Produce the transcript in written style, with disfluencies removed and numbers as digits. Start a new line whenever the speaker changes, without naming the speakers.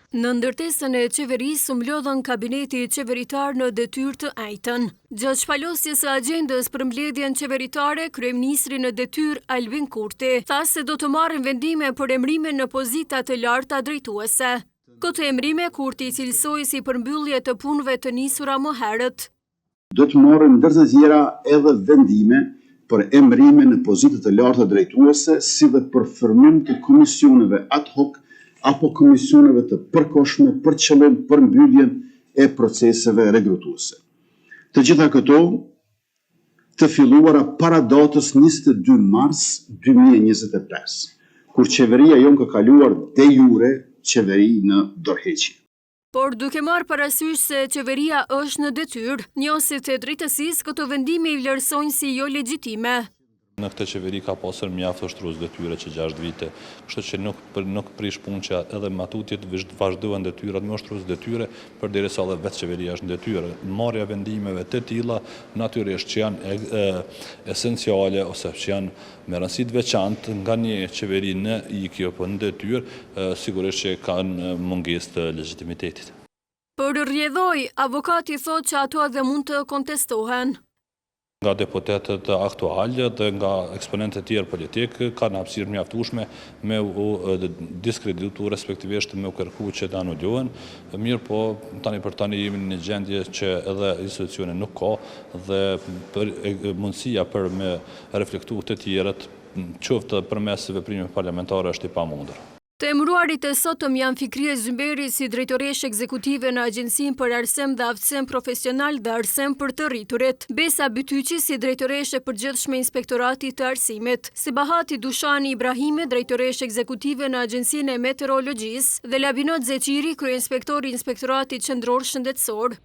Në ndërtesën e qeverisë u mlodhën kabineti qeveritar në detyrë të njëjtën. Gjatë shpalosjes së agjendës për mbledhjen qeveritare, kryeministri në detyrë Albin Kurti tha se do të marrin vendime për emrimin në pozita të larta drejtuese. Këtë emrime Kurti cilësoi si përmbyllje të punëve të nisura më herët.
Do të marrin ndër të tjera edhe vendime për emrime në pozita të larta drejtuese, si dhe për formim të komisioneve ad hoc apo komisioneve të përkohshme për qëllim përmbylljen e proceseve regrutuese. Të gjitha këto të filluara para datës 22 mars 2025, kur qeveria jon ka kaluar de jure qeveri në dorëheqje.
Por duke marrë parasysh se qeveria është në detyrë, njësit e drejtësisë këto vendime i vlerësojnë si jo legjitime.
Në këtë qeveri ka pasur mjaft ushtrues detyre që 6 vite, kështu që nuk prish punë që edhe matutjet vazhdohen detyrat me ushtrues detyre, përderisa edhe vetë qeveria është në detyrë. Marrja vendimeve të tilla natyrisht që janë esenciale ose që janë me rëndësi të veçantë nga një qeveri në ikje apo në detyrë, sigurisht që kanë mungesë të legjitimitetit.
Për rrjedhoi, avokati thotë që ato edhe mund të kontestohen.
Nga deputetët aktualë dhe nga eksponentët tjerë politik kanë hapësirë mjaftueshme me u diskreditu respektivisht me u kërku që të anuluhen. Mirë po, tani për tani jemi në një gjendje që edhe institucione nuk ka dhe mundësia për me reflektu të tjerët qoftë përmes veprimeve parlamentare është i pamundur.
Të emëruarit e sotëm janë Fikrie Zymberi si drejtoreshe ekzekutive në Agjencinë për Arsem dhe Aftësim Profesional dhe Arsem për të rriturit, Besa Bytyqi si drejtoreshe përgjithshme Inspektoratit të Arsimit, Sibahati Dushani Ibrahimi, drejtoreshe ekzekutive në Agjencinë e Meteorologjisë dhe Labinot Zeqiri, kryeinspektori i Inspektoratit Qendror Shëndetësor.